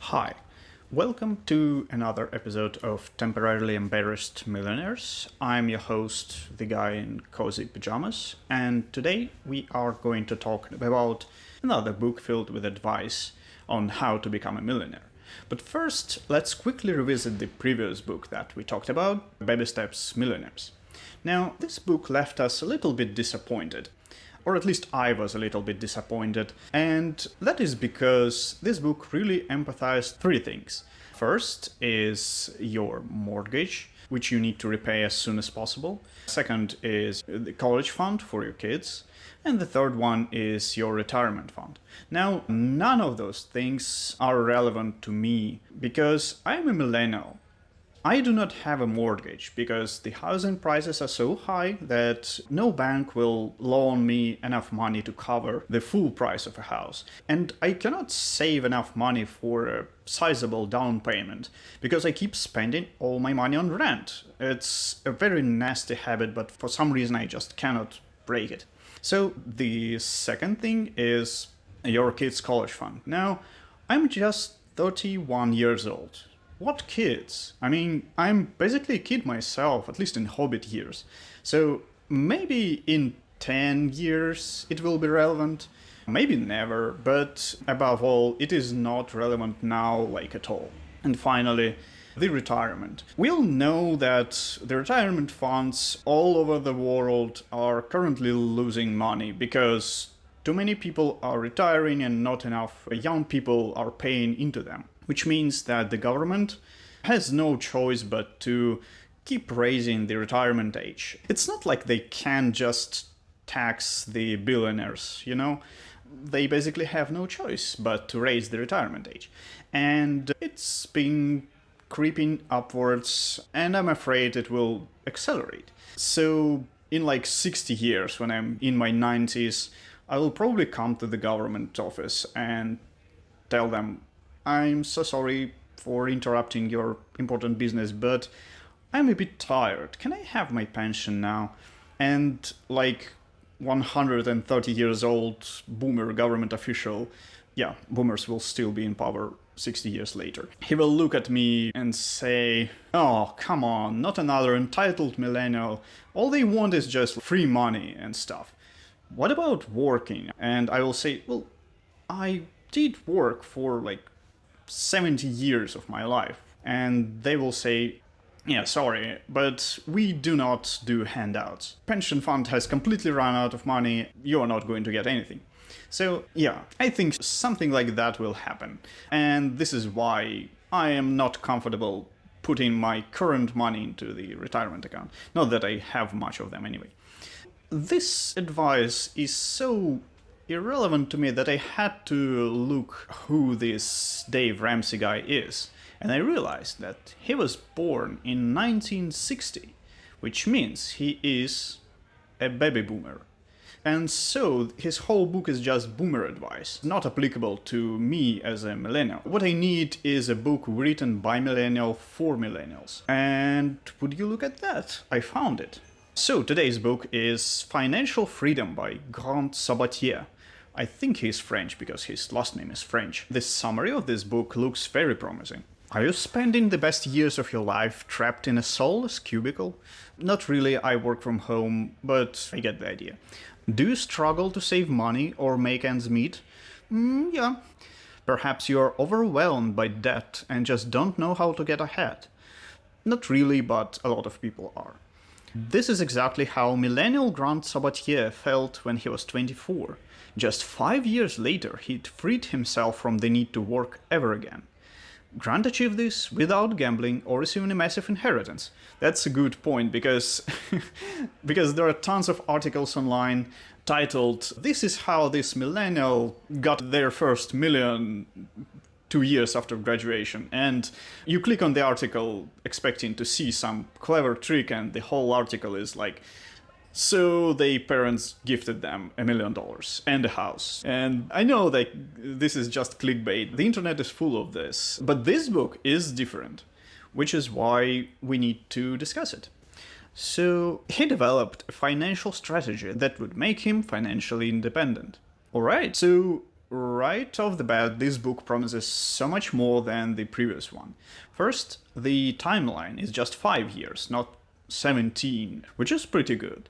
Hi, welcome to another episode of Temporarily Embarrassed Millionaires. I'm your host, the guy in cozy pajamas, and today we are going to talk about another book filled with advice on how to become a millionaire. But first, let's quickly revisit the previous book that we talked about, Baby Steps Millionaires. Now, this book left us a little bit disappointed. Or at least I was a little bit disappointed, and that is because this book really emphasized three things. First is your mortgage, which you need to repay as soon as possible. Second is the college fund for your kids. And the third one is your retirement fund. Now, none of those things are relevant to me because I'm a millennial. I do not have a mortgage because the housing prices are so high that no bank will loan me enough money to cover the full price of a house. And I cannot save enough money for a sizable down payment because I keep spending all my money on rent. It's a very nasty habit, but for some reason I just cannot break it. So the second thing is your kids' college fund. Now, I'm just 31 years old. What kids? I mean, I'm basically a kid myself, at least in Hobbit years. So maybe in 10 years it will be relevant, maybe never, but above all, it is not relevant now, like at all. And finally, the retirement. We all know that the retirement funds all over the world are currently losing money because too many people are retiring and not enough young people are paying into them. Which means that the government has no choice but to keep raising the retirement age. It's not like they can just tax the billionaires, you know? They basically have no choice but to raise the retirement age. And it's been creeping upwards, and I'm afraid it will accelerate. So in like 60 years, when I'm in my 90s, I will probably come to the government office and tell them, I'm so sorry for interrupting your important business, but I'm a bit tired. Can I have my pension now? And like 130 years old boomer government official, yeah, boomers will still be in power 60 years later. He will look at me and say, oh, come on, not another entitled millennial. All they want is just free money and stuff. What about working? And I will say, well, I did work for like 70 years of my life. And they will say, yeah, sorry, but we do not do handouts. Pension fund has completely run out of money. You're not going to get anything. So yeah, I think something like that will happen. And this is why I am not comfortable putting my current money into the retirement account. Not that I have much of them anyway. This advice is so irrelevant to me that I had to look who this Dave Ramsey guy is. And I realized that he was born in 1960, which means he is a baby boomer. And so his whole book is just boomer advice, not applicable to me as a millennial. What I need is a book written by millennial for millennials. And would you look at that? I found it. So today's book is Financial Freedom by Grant Sabatier. I think he's French because his last name is French. The summary of this book looks very promising. Are you spending the best years of your life trapped in a soulless cubicle? Not really, I work from home, but I get the idea. Do you struggle to save money or make ends meet? Yeah. Perhaps you are overwhelmed by debt and just don't know how to get ahead. Not really, but a lot of people are. This is exactly how millennial Grant Sabatier felt when he was 24. Just 5 years later, he'd freed himself from the need to work ever again. Grant achieved this without gambling or receiving a massive inheritance. That's a good point because there are tons of articles online titled, "This is how this millennial got their first million 2 years after graduation," and you click on the article expecting to see some clever trick, and the whole article is like, so their parents gifted them $1 million and a house. And I know that this is just clickbait. The internet is full of this. But this book is different, which is why we need to discuss it. So he developed a financial strategy that would make him financially independent. Alright, so right off the bat, this book promises so much more than the previous one. First, the timeline is just 5 years, not 17, which is pretty good.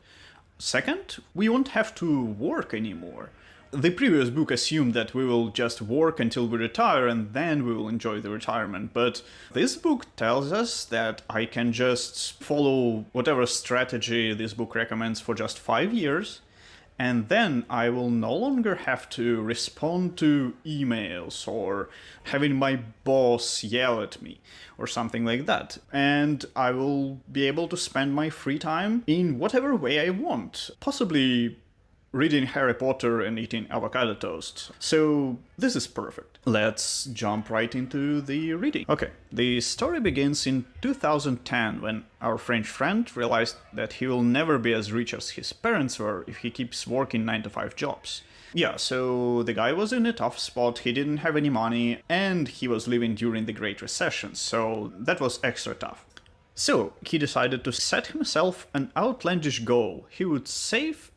Second, we won't have to work anymore. The previous book assumed that we will just work until we retire and then we will enjoy the retirement, but this book tells us that I can just follow whatever strategy this book recommends for just 5 years, and then I will no longer have to respond to emails or having my boss yell at me or something like that. And I will be able to spend my free time in whatever way I want, possibly reading Harry Potter and eating avocado toast. So this is perfect. Let's jump right into the reading. Okay, the story begins in 2010 when our French friend realized that he will never be as rich as his parents were if he keeps working 9-to-5 jobs. Yeah, so the guy was in a tough spot, he didn't have any money, and he was living during the Great Recession, so that was extra tough. So he decided to set himself an outlandish goal. He would save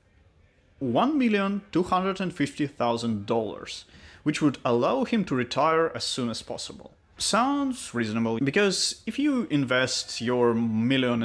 $1,250,000, which would allow him to retire as soon as possible. Sounds reasonable, because if you invest your $1.25 million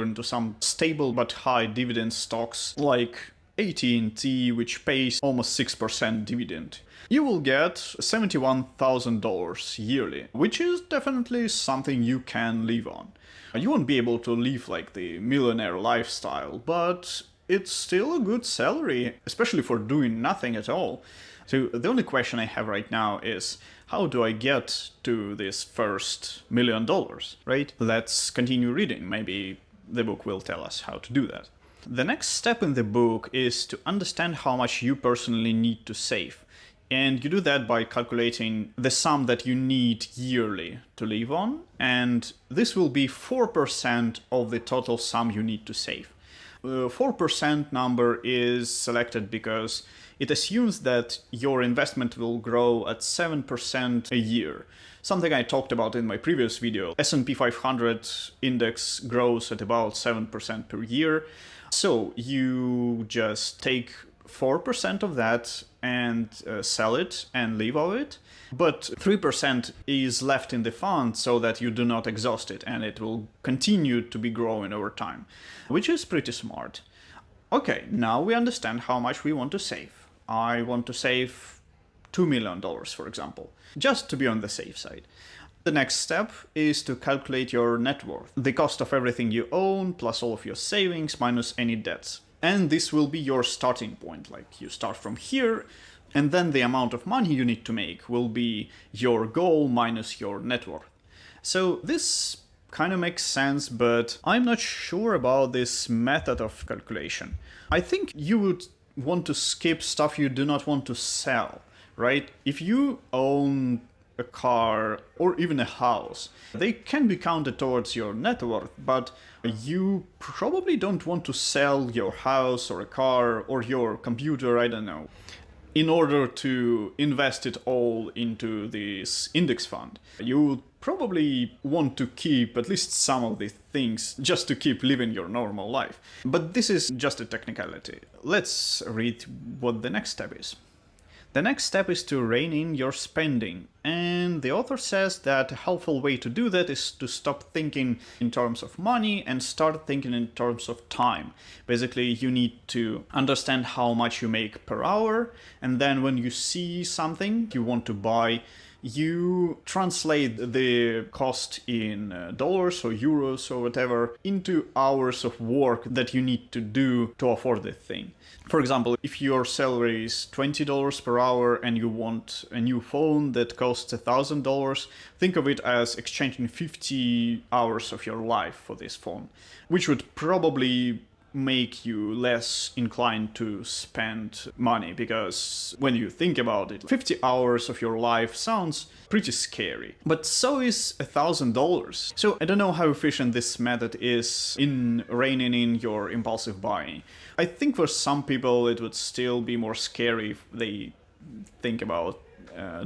into some stable but high dividend stocks like AT&T, which pays almost 6% dividend, you will get $71,000 yearly, which is definitely something you can live on. You won't be able to live like the millionaire lifestyle, but it's still a good salary, especially for doing nothing at all. So the only question I have right now is, how do I get to this first $1 million, right? Let's continue reading. Maybe the book will tell us how to do that. The next step in the book is to understand how much you personally need to save. And you do that by calculating the sum that you need yearly to live on. And this will be 4% of the total sum you need to save. 4% number is selected because it assumes that your investment will grow at 7% a year. Something I talked about in my previous video. S&P 500 index grows at about 7% per year. So you just take 4% of that and sell it and live on it. But 3% is left in the fund so that you do not exhaust it and it will continue to be growing over time, which is pretty smart. Okay, now we understand how much we want to save. I want to save $2 million, for example, just to be on the safe side. The next step is to calculate your net worth, the cost of everything you own plus all of your savings minus any debts. And this will be your starting point, like you start from here, and then the amount of money you need to make will be your goal minus your net worth. So this kind of makes sense, but I'm not sure about this method of calculation. I think you would want to skip stuff you do not want to sell, right? If you own a car or even a house, they can be counted towards your net worth, but you probably don't want to sell your house or a car or your computer, I don't know, in order to invest it all into this index fund. You would probably want to keep at least some of the things just to keep living your normal life. But this is just a technicality. Let's read what the next step is. The next step is to rein in your spending, and the author says that a helpful way to do that is to stop thinking in terms of money and start thinking in terms of time. Basically, you need to understand how much you make per hour, and then when you see something you want to buy, you translate the cost in dollars or euros or whatever into hours of work that you need to do to afford the thing. For example, if your salary is $20 per hour and you want a new phone that costs $1,000, think of it as exchanging 50 hours of your life for this phone, which would probably make you less inclined to spend money, because when you think about it, 50 hours of your life sounds pretty scary. But so is $1,000. So I don't know how efficient this method is in reining in your impulsive buying. I think for some people it would still be more scary if they think about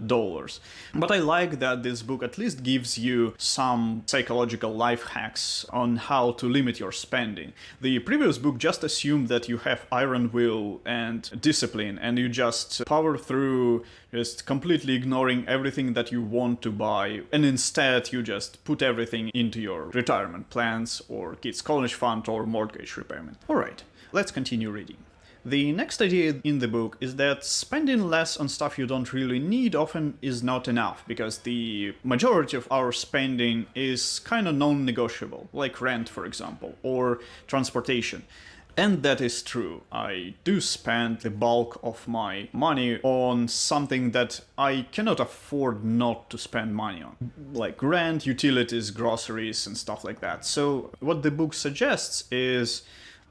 dollars. But I like that this book at least gives you some psychological life hacks on how to limit your spending. The previous book just assumed that you have iron will and discipline, and you just power through, just completely ignoring everything that you want to buy, and instead you just put everything into your retirement plans or kids' college fund or mortgage repayment. Alright, let's continue reading. The next idea in the book is that spending less on stuff you don't really need often is not enough, because the majority of our spending is kind of non-negotiable, like rent, for example, or transportation. And that is true. I do spend the bulk of my money on something that I cannot afford not to spend money on, like rent, utilities, groceries, and stuff like that. So what the book suggests is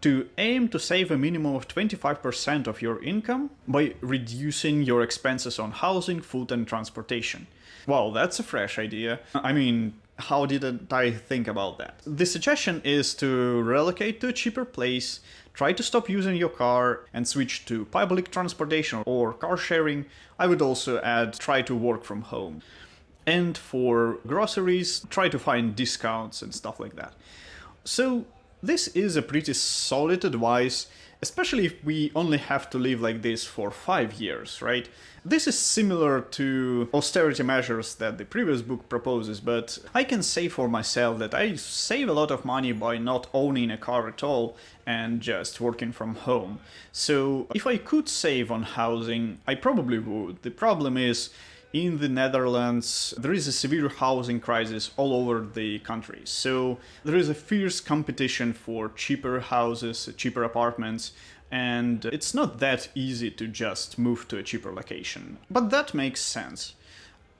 to aim to save a minimum of 25% of your income by reducing your expenses on housing, food, and transportation. Wow, that's a fresh idea. I mean, how didn't I think about that? The suggestion is to relocate to a cheaper place, try to stop using your car, and switch to public transportation or car sharing. I would also add try to work from home. And for groceries, try to find discounts and stuff like that. So this is a pretty solid advice, especially if we only have to live like this for 5 years, right? This is similar to austerity measures that the previous book proposes, but I can say for myself that I save a lot of money by not owning a car at all and just working from home. So if I could save on housing, I probably would. The problem is, in the Netherlands, there is a severe housing crisis all over the country. So there is a fierce competition for cheaper houses, cheaper apartments, and it's not that easy to just move to a cheaper location. But that makes sense.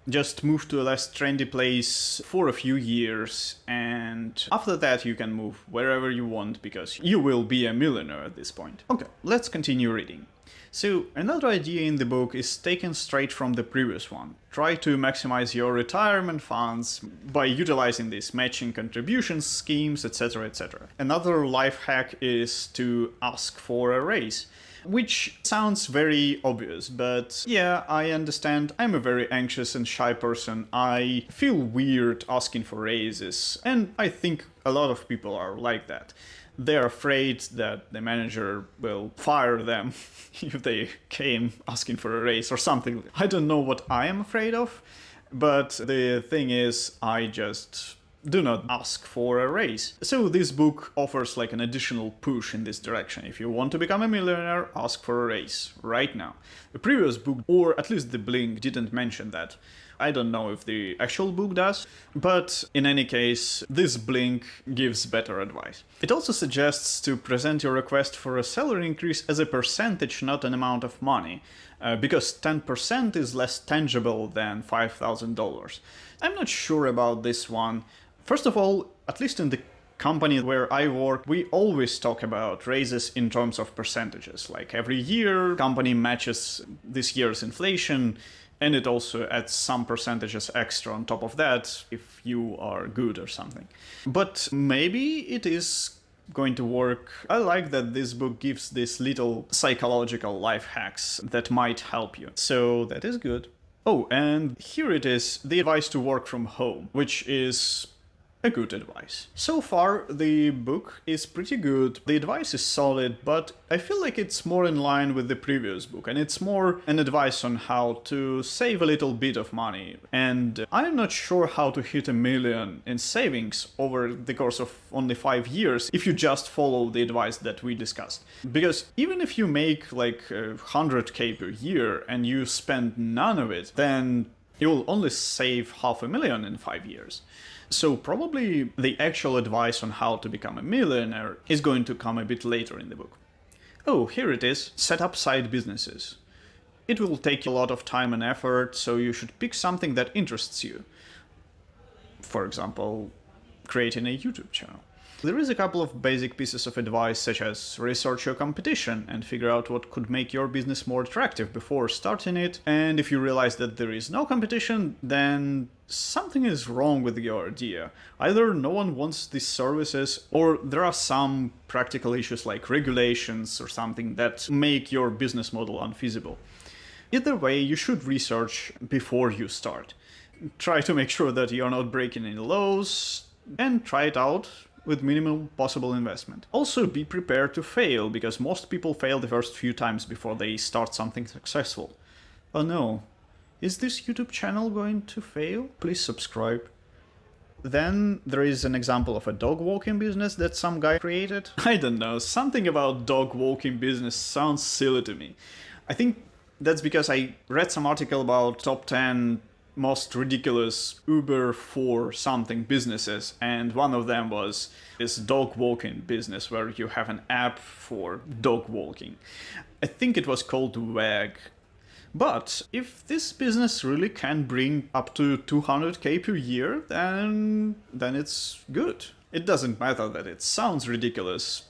Just move to a less trendy place for a few years, and after that you can move wherever you want, because you will be a millionaire at this point. Okay, let's continue reading. So, another idea in the book is taken straight from the previous one. Try to maximize your retirement funds by utilizing these matching contributions schemes, etc., etc. Another life hack is to ask for a raise, which sounds very obvious, but yeah, I understand. I'm a very anxious and shy person. I feel weird asking for raises, and I think a lot of people are like that. They're afraid that the manager will fire them if they came asking for a raise or something. I don't know what I am afraid of, but the thing is, I just do not ask for a raise. So this book offers like an additional push in this direction. If you want to become a millionaire, ask for a raise right now. The previous book, or at least the Blink, didn't mention that. I don't know if the actual book does, but in any case, this Blink gives better advice. It also suggests to present your request for a salary increase as a percentage, not an amount of money, because 10% is less tangible than $5,000. I'm not sure about this one. First of all, at least in the company where I work, we always talk about raises in terms of percentages. Like every year, company matches this year's inflation, and it also adds some percentages extra on top of that if you are good or something. But maybe it is going to work. I like that this book gives these little psychological life hacks that might help you. So that is good. Oh, and here it is, the advice to work from home, which is a good advice. So far, the book is pretty good. The advice is solid, but I feel like it's more in line with the previous book, and it's more an advice on how to save a little bit of money. And I'm not sure how to hit $1 million in savings over the course of only 5 years if you just follow the advice that we discussed. Because even if you make like 100K per year and you spend none of it, then you'll only save $500,000 in 5 years. So probably the actual advice on how to become a millionaire is going to come a bit later in the book. Oh, here it is. Set up side businesses. It will take a lot of time and effort, so you should pick something that interests you. For example, creating a YouTube channel. There is a couple of basic pieces of advice, such as research your competition and figure out what could make your business more attractive before starting it. And if you realize that there is no competition, then something is wrong with your idea. Either no one wants these services, or there are some practical issues like regulations or something that make your business model unfeasible. Either way, you should research before you start. Try to make sure that you're not breaking any laws, and try it out with minimal possible investment. Also, be prepared to fail, because most people fail the first few times before they start something successful. Oh no, is this YouTube channel going to fail? Please subscribe. Then there is an example of a dog walking business that some guy created. I don't know, something about dog walking business sounds silly to me. I think that's because I read some article about top 10 most ridiculous Uber for something businesses, and one of them was this dog walking business where you have an app for dog walking. I think it was called Wag. But if this business really can bring up to 200k per year, then it's good. It doesn't matter that it sounds ridiculous.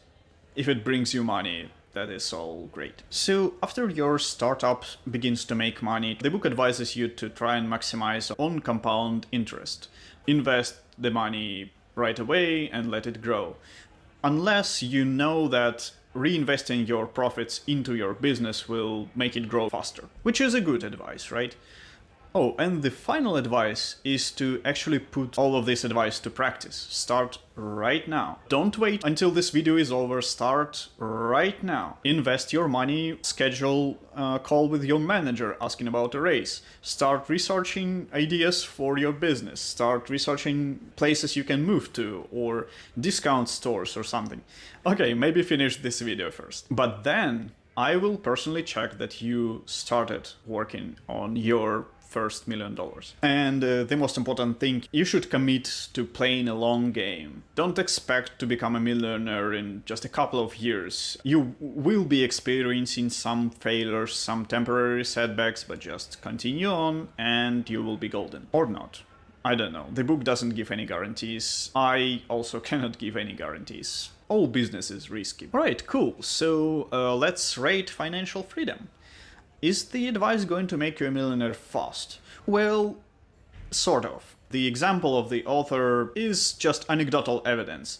If it brings you money, that is all great. So after your startup begins to make money, the book advises you to try and maximize on compound interest. Invest the money right away and let it grow. Unless you know that reinvesting your profits into your business will make it grow faster, which is a good advice, right? Oh, and the final advice is to actually put all of this advice to practice. Start right now. Don't wait until this video is over. Start right now. Invest your money. Schedule a call with your manager asking about a raise. Start researching ideas for your business. Start researching places you can move to or discount stores or something. Okay, maybe finish this video first. But then I will personally check that you started working on your first $1 million. And the most important thing, you should commit to playing a long game. Don't expect to become a millionaire in just a couple of years. You will be experiencing some failures, some temporary setbacks, but just continue on and you will be golden. Or not. I don't know. The book doesn't give any guarantees. I also cannot give any guarantees. All business is risky. Alright, cool. So let's rate financial freedom. Is the advice going to make you a millionaire fast? Well, sort of. The example of the author is just anecdotal evidence.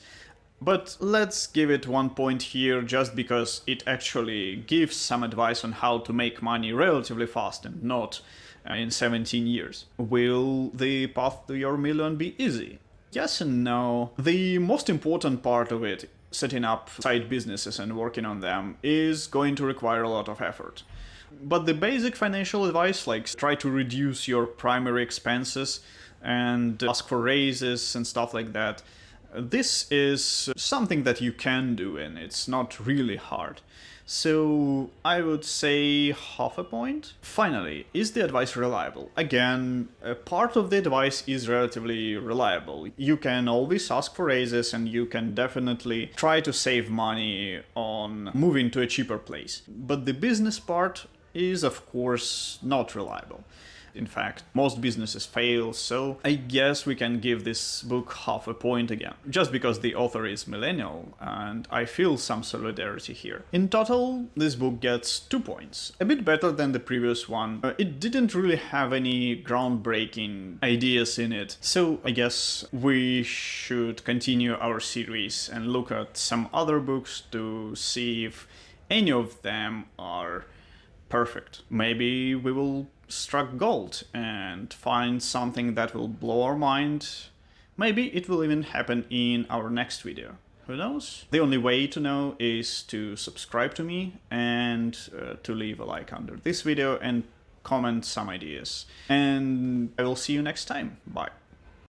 But let's give it 1 point here just because it actually gives some advice on how to make money relatively fast and not in 17 years. Will the path to your million be easy? Yes and no. The most important part of it, setting up side businesses and working on them, is going to require a lot of effort. But the basic financial advice, like try to reduce your primary expenses and ask for raises and stuff like that, this is something that you can do and it's not really hard. So I would say half a point. Finally, is the advice reliable? Again, a part of the advice is relatively reliable. You can always ask for raises and you can definitely try to save money on moving to a cheaper place. But the business part is of course not reliable. In fact, most businesses fail, so I guess we can give this book half a point again, just because the author is millennial, and I feel some solidarity here. In total, this book gets 2 points, a bit better than the previous one. It didn't really have any groundbreaking ideas in it, so I guess we should continue our series and look at some other books to see if any of them are perfect. Maybe we will strike gold and find something that will blow our mind. Maybe it will even happen in our next video. Who knows? The only way to know is to subscribe to me and to leave a like under this video and comment some ideas. And I will see you next time. Bye.